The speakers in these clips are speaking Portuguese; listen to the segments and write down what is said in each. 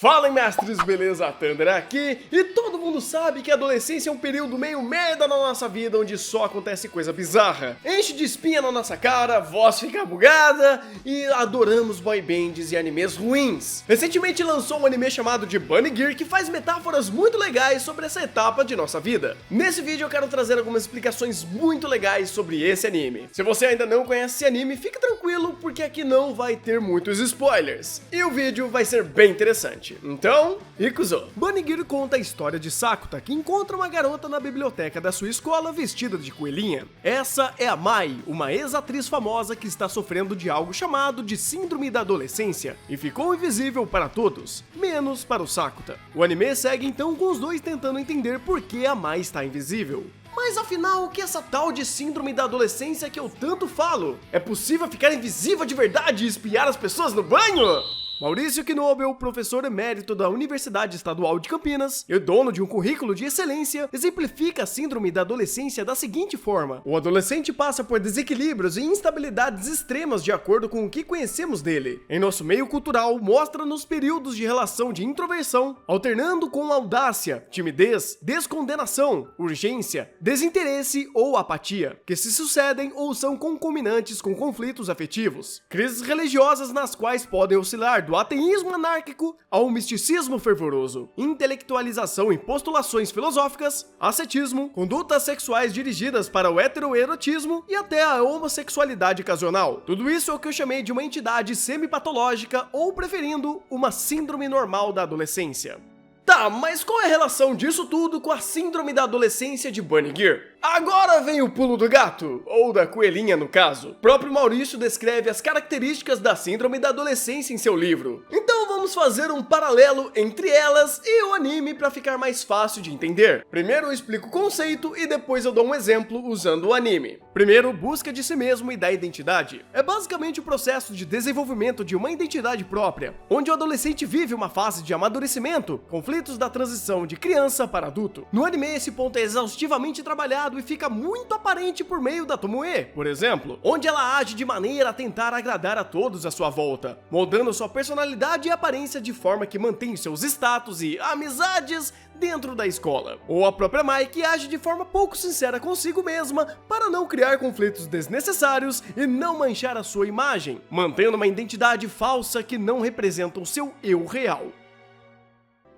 Fala, mestres, beleza? Thunder aqui, e todo mundo sabe que a adolescência é um período meio merda na nossa vida, onde só acontece coisa bizarra. Enche de espinha na nossa cara, voz fica bugada, e adoramos boy bands e animes ruins. Recentemente lançou um anime chamado de Bunny Gear, que faz metáforas muito legais sobre essa etapa de nossa vida. Nesse vídeo eu quero trazer algumas explicações muito legais sobre esse anime. Se você ainda não conhece esse anime, fique tranquilo, porque aqui não vai ter muitos spoilers. E o vídeo vai ser bem interessante. Então, Ikuzo. Bunny Gear conta a história de Sakuta, que encontra uma garota na biblioteca da sua escola vestida de coelhinha. Essa é a Mai, uma ex-atriz famosa que está sofrendo de algo chamado de síndrome da adolescência e ficou invisível para todos, menos para o Sakuta. O anime segue então com os dois tentando entender por que a Mai está invisível. Mas afinal, o que é essa tal de síndrome da adolescência que eu tanto falo? É possível ficar invisível de verdade e espiar as pessoas no banho? Maurício Knobel, professor emérito da Universidade Estadual de Campinas e dono de um currículo de excelência, exemplifica a síndrome da adolescência da seguinte forma: o adolescente passa por desequilíbrios e instabilidades extremas de acordo com o que conhecemos dele. Em nosso meio cultural, mostra-nos períodos de relação de introversão, alternando com audácia, timidez, descondenação, urgência, desinteresse ou apatia, que se sucedem ou são concomitantes com conflitos afetivos, crises religiosas nas quais podem oscilar do ateísmo anárquico ao misticismo fervoroso, intelectualização e postulações filosóficas, ascetismo, condutas sexuais dirigidas para o heteroerotismo e até a homossexualidade ocasional. Tudo isso é o que eu chamei de uma entidade semi-patológica ou, preferindo, uma síndrome normal da adolescência. Tá, mas qual é a relação disso tudo com a síndrome da adolescência de Bunny Gear? Agora vem o pulo do gato, ou da coelhinha no caso. O próprio Maurício descreve as características da síndrome da adolescência em seu livro. Então vamos fazer um paralelo entre elas e o anime para ficar mais fácil de entender. Primeiro eu explico o conceito e depois eu dou um exemplo usando o anime. Primeiro, busca de si mesmo e da identidade. É basicamente o processo de desenvolvimento de uma identidade própria, onde o adolescente vive uma fase de amadurecimento, conflitos da transição de criança para adulto. No anime esse ponto é exaustivamente trabalhado e fica muito aparente por meio da Tomoe, por exemplo, onde ela age de maneira a tentar agradar a todos à sua volta, moldando sua personalidade e aparência de forma que mantém seus status e amizades dentro da escola. Ou a própria Mai, que age de forma pouco sincera consigo mesma para não criar conflitos desnecessários e não manchar a sua imagem, mantendo uma identidade falsa que não representa o seu eu real.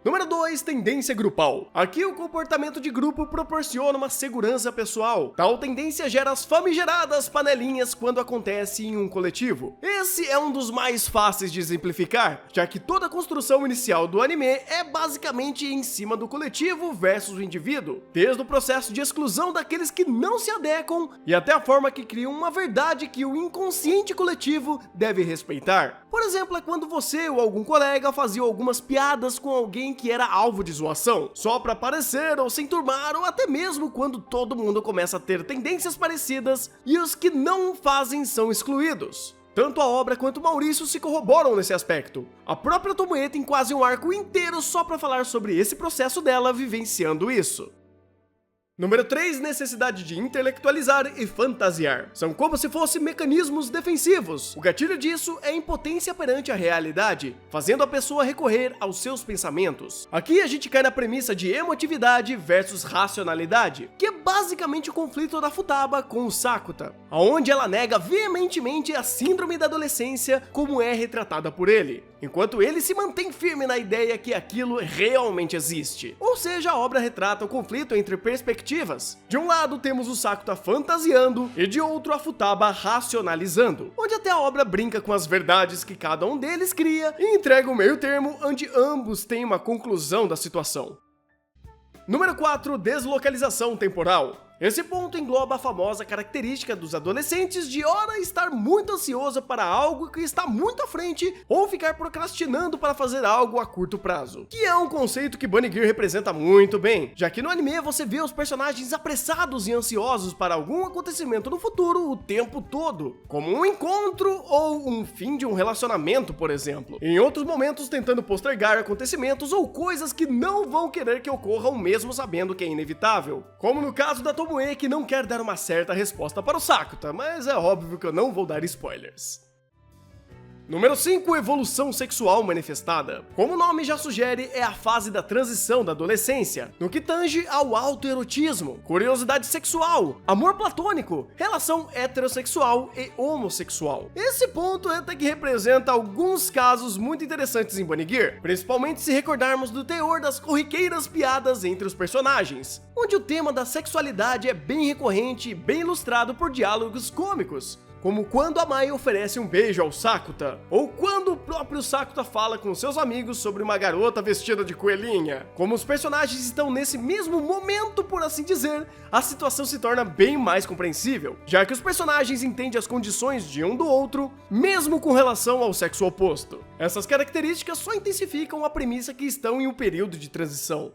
Número 2, tendência grupal. Aqui o comportamento de grupo proporciona uma segurança pessoal. Tal tendência gera as famigeradas panelinhas quando acontece em um coletivo. Esse é um dos mais fáceis de exemplificar, já que toda a construção inicial do anime é basicamente em cima do coletivo versus o indivíduo, desde o processo de exclusão daqueles que não se adequam e até a forma que criam uma verdade que o inconsciente coletivo deve respeitar. Por exemplo, é quando você ou algum colega fazia algumas piadas com alguém que era alvo de zoação, só pra aparecer ou se enturmar, ou até mesmo quando todo mundo começa a ter tendências parecidas e os que não fazem são excluídos. Tanto a obra quanto o Maurício se corroboram nesse aspecto. A própria Tomoe tem quase um arco inteiro só pra falar sobre esse processo dela vivenciando isso. Número 3, necessidade de intelectualizar e fantasiar. São como se fossem mecanismos defensivos. O gatilho disso é a impotência perante a realidade, fazendo a pessoa recorrer aos seus pensamentos. Aqui a gente cai na premissa de emotividade versus racionalidade, que é basicamente o conflito da Futaba com o Sakuta, onde ela nega veementemente a síndrome da adolescência como é retratada por ele, enquanto ele se mantém firme na ideia que aquilo realmente existe. Ou seja, a obra retrata o conflito entre perspectivas. De um lado temos o Sakuta fantasiando e de outro a Futaba racionalizando, onde até a obra brinca com as verdades que cada um deles cria e entrega um meio termo onde ambos têm uma conclusão da situação. Número 4, deslocalização temporal. Esse ponto engloba a famosa característica dos adolescentes de ora estar muito ansioso para algo que está muito à frente ou ficar procrastinando para fazer algo a curto prazo, que é um conceito que Bunny Gear representa muito bem, já que no anime você vê os personagens apressados e ansiosos para algum acontecimento no futuro o tempo todo, como um encontro ou um fim de um relacionamento, por exemplo, em outros momentos tentando postergar acontecimentos ou coisas que não vão querer que ocorram mesmo sabendo que é inevitável, como no caso da Tomoe, que não quer dar uma certa resposta para o Sakuta, mas é óbvio que eu não vou dar spoilers. Número 5, evolução sexual manifestada. Como o nome já sugere, é a fase da transição da adolescência, no que tange ao autoerotismo, curiosidade sexual, amor platônico, relação heterossexual e homossexual. Esse ponto é até que representa alguns casos muito interessantes em Bunny Gear, principalmente se recordarmos do teor das corriqueiras piadas entre os personagens, onde o tema da sexualidade é bem recorrente e bem ilustrado por diálogos cômicos, como quando a Mai oferece um beijo ao Sakuta, ou quando o próprio Sakuta fala com seus amigos sobre uma garota vestida de coelhinha. Como os personagens estão nesse mesmo momento, por assim dizer, a situação se torna bem mais compreensível, já que os personagens entendem as condições de um do outro, mesmo com relação ao sexo oposto. Essas características só intensificam a premissa que estão em um período de transição.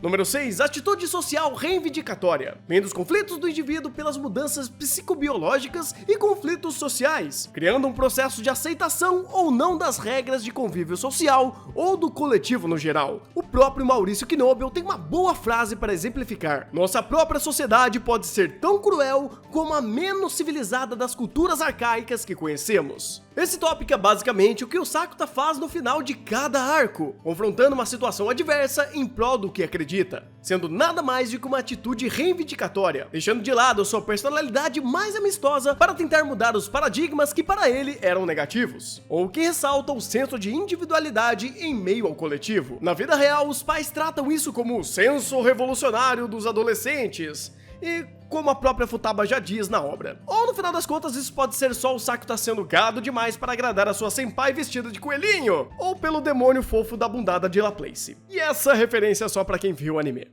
Número 6, atitude social reivindicatória. Vem dos conflitos do indivíduo pelas mudanças psicobiológicas e conflitos sociais, criando um processo de aceitação ou não das regras de convívio social ou do coletivo no geral. O próprio Maurício Knobel tem uma boa frase para exemplificar: nossa própria sociedade pode ser tão cruel como a menos civilizada das culturas arcaicas que conhecemos. Esse tópico é basicamente o que o Sakuta faz no final de cada arco, confrontando uma situação adversa em prol do que acredita, sendo nada mais do que uma atitude reivindicatória, deixando de lado a sua personalidade mais amistosa para tentar mudar os paradigmas que para ele eram negativos, ou que ressalta o senso de individualidade em meio ao coletivo. Na vida real, os pais tratam isso como o senso revolucionário dos adolescentes, e como a própria Futaba já diz na obra. Ou no final das contas isso pode ser só o Sakuta sendo gado demais para agradar a sua senpai vestida de coelhinho, ou pelo demônio fofo da bundada de Laplace. E essa referência é só pra quem viu o anime.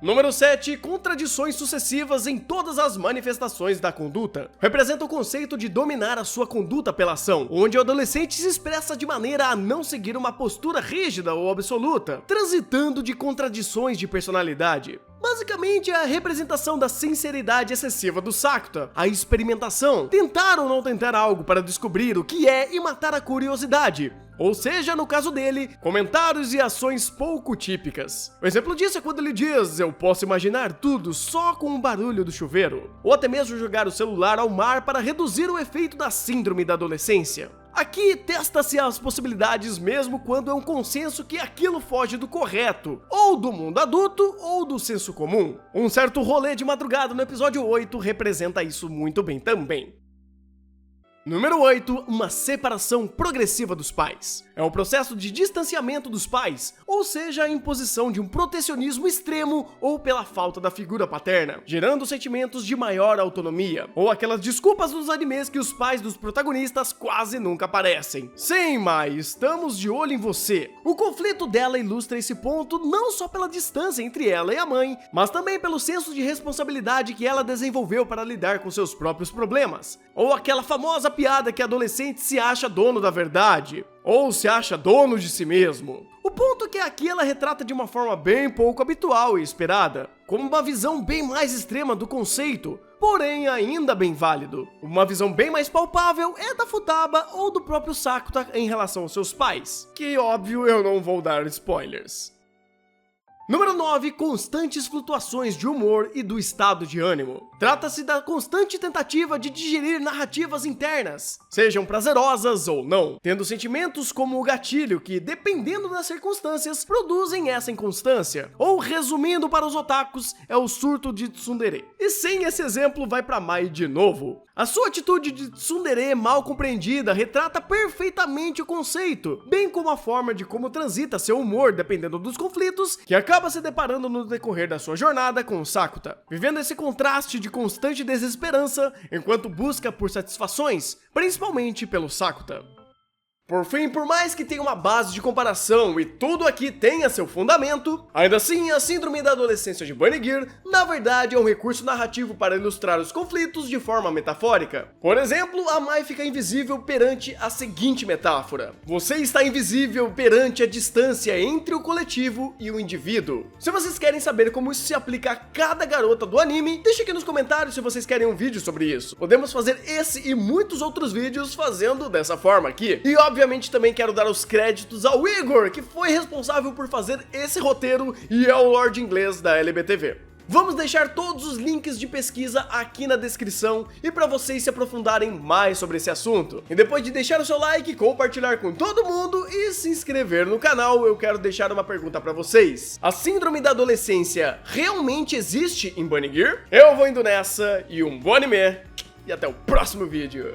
Número 7, contradições sucessivas em todas as manifestações da conduta. Representa o conceito de dominar a sua conduta pela ação, onde o adolescente se expressa de maneira a não seguir uma postura rígida ou absoluta, transitando de contradições de personalidade. Basicamente é a representação da sinceridade excessiva do Sakuta, a experimentação, tentar ou não tentar algo para descobrir o que é e matar a curiosidade. Ou seja, no caso dele, comentários e ações pouco típicas. O exemplo disso é quando ele diz: eu posso imaginar tudo só com o barulho do chuveiro. Ou até mesmo jogar o celular ao mar para reduzir o efeito da síndrome da adolescência. Aqui testa-se as possibilidades mesmo quando é um consenso que aquilo foge do correto, ou do mundo adulto, ou do senso comum. Um certo rolê de madrugada no episódio 8 representa isso muito bem também. Número 8, uma separação progressiva dos pais. É um processo de distanciamento dos pais, ou seja, a imposição de um protecionismo extremo ou pela falta da figura paterna, gerando sentimentos de maior autonomia, ou aquelas desculpas dos animes que os pais dos protagonistas quase nunca aparecem. Sim, Mai, estamos de olho em você. O conflito dela ilustra esse ponto não só pela distância entre ela e a mãe, mas também pelo senso de responsabilidade que ela desenvolveu para lidar com seus próprios problemas, ou aquela famosa piada que adolescente se acha dono da verdade, ou se acha dono de si mesmo. O ponto é que aqui ela retrata de uma forma bem pouco habitual e esperada, como uma visão bem mais extrema do conceito, porém ainda bem válido. Uma visão bem mais palpável é da Futaba ou do próprio Sakuta em relação aos seus pais, que óbvio eu não vou dar spoilers. Número 9, constantes flutuações de humor e do estado de ânimo. Trata-se da constante tentativa de digerir narrativas internas, sejam prazerosas ou não, tendo sentimentos como o gatilho que, dependendo das circunstâncias, produzem essa inconstância. Ou, resumindo para os otakus, é o surto de tsundere. E sem esse exemplo vai pra Mai de novo. A sua atitude de tsundere mal compreendida retrata perfeitamente o conceito, bem como a forma de como transita seu humor dependendo dos conflitos que acaba se deparando no decorrer da sua jornada com o Sakuta, vivendo esse contraste de constante desesperança enquanto busca por satisfações, principalmente pelo Sakuta. Por fim, por mais que tenha uma base de comparação e tudo aqui tenha seu fundamento, ainda assim a síndrome da adolescência de Bunny Gear, na verdade é um recurso narrativo para ilustrar os conflitos de forma metafórica. Por exemplo, a Mai fica invisível perante a seguinte metáfora: você está invisível perante a distância entre o coletivo e o indivíduo. Se vocês querem saber como isso se aplica a cada garota do anime, deixe aqui nos comentários se vocês querem um vídeo sobre isso. Podemos fazer esse e muitos outros vídeos fazendo dessa forma aqui. E obviamente também quero dar os créditos ao Igor, que foi responsável por fazer esse roteiro e é o Lorde Inglês da LBTV. Vamos deixar todos os links de pesquisa aqui na descrição e para vocês se aprofundarem mais sobre esse assunto. E depois de deixar o seu like, compartilhar com todo mundo e se inscrever no canal, eu quero deixar uma pergunta para vocês. A síndrome da adolescência realmente existe em Bunny Gear? Eu vou indo nessa e um bom anime e até o próximo vídeo.